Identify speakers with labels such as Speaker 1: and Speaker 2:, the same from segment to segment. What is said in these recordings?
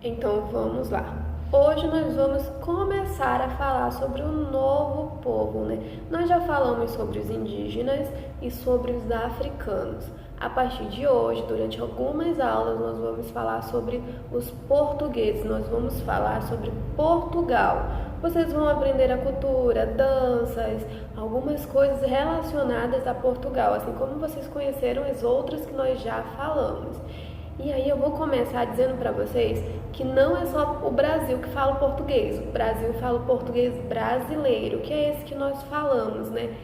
Speaker 1: Então vamos lá. Hoje nós vamos começar a falar sobre um novo povo, né? Nós já falamos sobre os indígenas e sobre os africanos. A partir de hoje, durante algumas aulas, nós vamos falar sobre os portugueses, nós vamos falar sobre Portugal. Vocês vão aprender a cultura, danças, algumas coisas relacionadas a Portugal, assim como vocês conheceram as outras que nós já falamos. E aí eu vou começar dizendo para vocês que não é só o Brasil que fala português. O Brasil fala o português brasileiro, que é esse que nós falamos, né?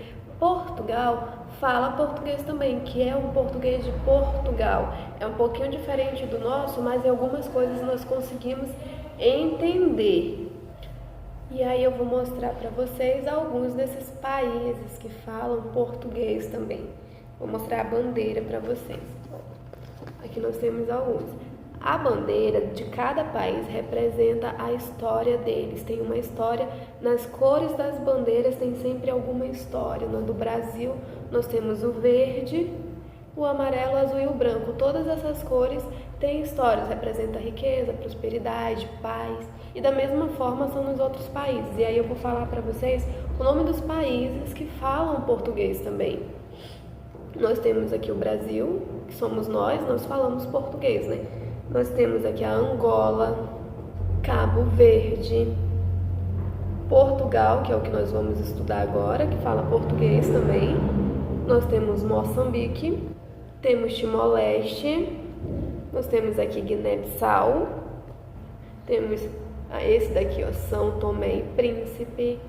Speaker 1: Portugal fala português também, que é um português de Portugal. É um pouquinho diferente do nosso, mas em algumas coisas nós conseguimos entender. E aí eu vou mostrar para vocês alguns desses países que falam português também. Vou mostrar a bandeira para vocês. Aqui nós temos alguns. A bandeira de cada país representa a história deles. Tem uma história, nas cores das bandeiras tem sempre alguma história. No do Brasil nós temos o verde, o amarelo, o azul e o branco. Todas essas cores têm histórias, representam riqueza, prosperidade, paz. E da mesma forma são nos outros países. E aí eu vou falar para vocês o nome dos países que falam português também. Nós temos aqui o Brasil, que somos nós falamos português, né? Nós temos aqui a Angola, Cabo Verde, Portugal, que é o que nós vamos estudar agora, que fala português também. Nós temos Moçambique, temos Timor-Leste, nós temos aqui Guiné-Bissau, temos esse daqui, ó, São Tomé e Príncipe.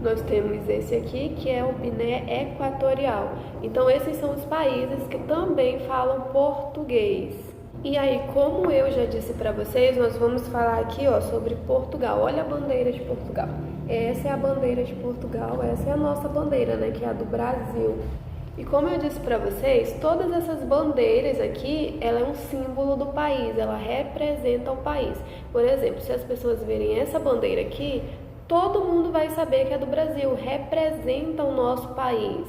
Speaker 1: Nós temos esse aqui, que é o Guiné Equatorial. Então, esses são os países que também falam português. E aí, como eu já disse para vocês, nós vamos falar aqui, ó, sobre Portugal. Olha a bandeira de Portugal. Essa é a bandeira de Portugal, essa é a nossa bandeira, né, que é a do Brasil. E como eu disse para vocês, todas essas bandeiras aqui, ela é um símbolo do país, ela representa o país. Por exemplo, se as pessoas verem essa bandeira aqui, todo mundo vai saber que é do Brasil, representa o nosso país.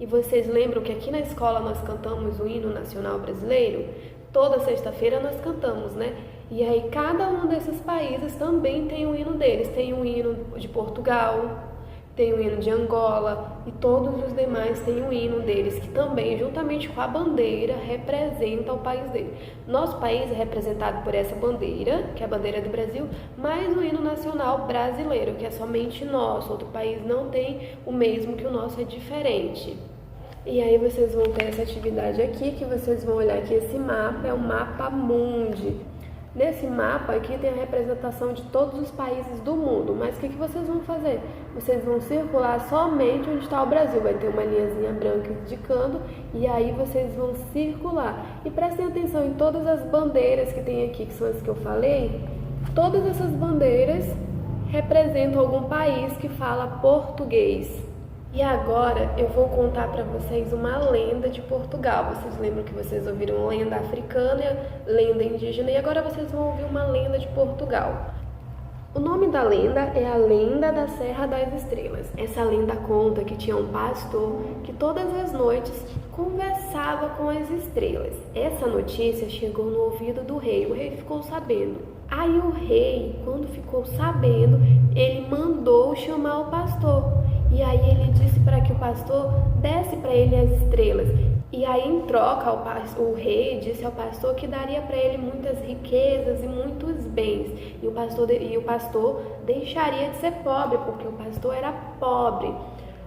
Speaker 1: E vocês lembram que aqui na escola nós cantamos o hino nacional brasileiro? Toda sexta-feira nós cantamos, né? E aí cada um desses países também tem um hino deles. Tem um hino de Portugal, tem o hino de Angola e todos os demais têm o hino deles, que também, juntamente com a bandeira, representa o país dele. Nosso país é representado por essa bandeira, que é a bandeira do Brasil, mais o hino nacional brasileiro, que é somente nosso. Outro país não tem o mesmo, que o nosso é diferente. E aí vocês vão ter essa atividade aqui, que vocês vão olhar que esse mapa é o mapa mundi. Nesse mapa aqui tem a representação de todos os países do mundo, mas o que vocês vão fazer? Vocês vão circular somente onde está o Brasil, vai ter uma linhazinha branca indicando, e aí vocês vão circular. E prestem atenção em todas as bandeiras que tem aqui, que são as que eu falei. Todas essas bandeiras representam algum país que fala português. E agora eu vou contar para vocês uma lenda de Portugal. Vocês lembram que vocês ouviram lenda africana, lenda indígena, e agora vocês vão ouvir uma lenda de Portugal. O nome da lenda é a Lenda da Serra das Estrelas. Essa lenda conta que tinha um pastor que todas as noites conversava com as estrelas. Essa notícia chegou no ouvido do rei. O rei ficou sabendo. Aí o rei, quando ficou sabendo, ele mandou chamar o pastor. E aí ele disse para que o pastor desse para ele as estrelas. E aí em troca o rei disse ao pastor que daria para ele muitas riquezas e muitos bens. E o pastor deixaria de ser pobre, porque o pastor era pobre.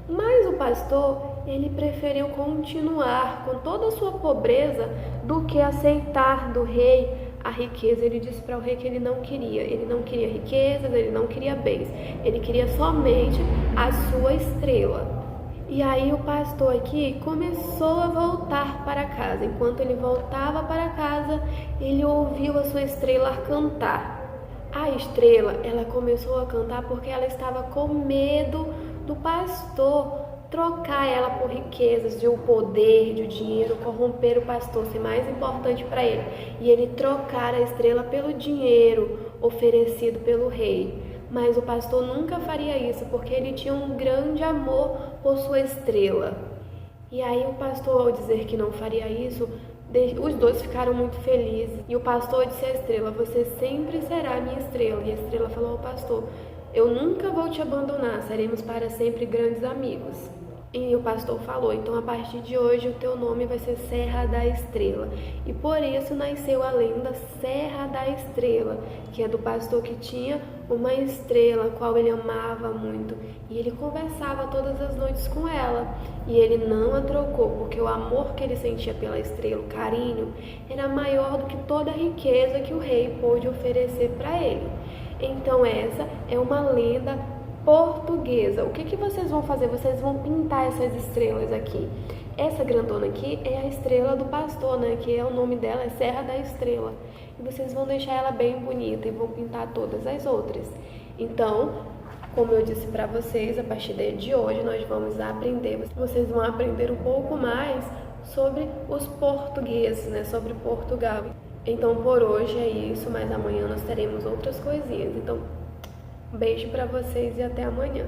Speaker 1: Mas o pastor, ele preferiu continuar com toda a sua pobreza do que aceitar do rei a riqueza. Ele disse para o rei que ele não queria riquezas, ele não queria bens, ele queria somente a sua estrela. E aí o pastor aqui começou a voltar para casa. Enquanto ele voltava para casa, ele ouviu a sua estrela cantar. A estrela, ela começou a cantar porque ela estava com medo do pastor trocar ela por riquezas, de o poder, de o dinheiro, corromper o pastor, ser mais importante para ele. E ele trocar a estrela pelo dinheiro oferecido pelo rei. Mas o pastor nunca faria isso, porque ele tinha um grande amor por sua estrela. E aí o pastor, ao dizer que não faria isso, Os dois ficaram muito felizes. E o pastor disse à estrela: você sempre será a minha estrela. E a estrela falou ao pastor: eu nunca vou te abandonar, seremos para sempre grandes amigos. E o pastor falou: então a partir de hoje o teu nome vai ser Serra da Estrela. E por isso nasceu a lenda Serra da Estrela, que é do pastor que tinha uma estrela, a qual ele amava muito. E ele conversava todas as noites com ela. E ele não a trocou, porque o amor que ele sentia pela estrela, o carinho, era maior do que toda a riqueza que o rei pôde oferecer para ele. Então essa é uma lenda portuguesa. O que vocês vão fazer? Vocês vão pintar essas estrelas aqui. Essa grandona aqui é a estrela do pastor, né? Que é o nome dela, é Serra da Estrela. E vocês vão deixar ela bem bonita e vão pintar todas as outras. Então, como eu disse para vocês, a partir de hoje nós vamos aprender. Vocês vão aprender um pouco mais sobre os portugueses, né? Sobre Portugal. Então, por hoje é isso, mas amanhã nós teremos outras coisinhas. Então, beijo para vocês e até amanhã.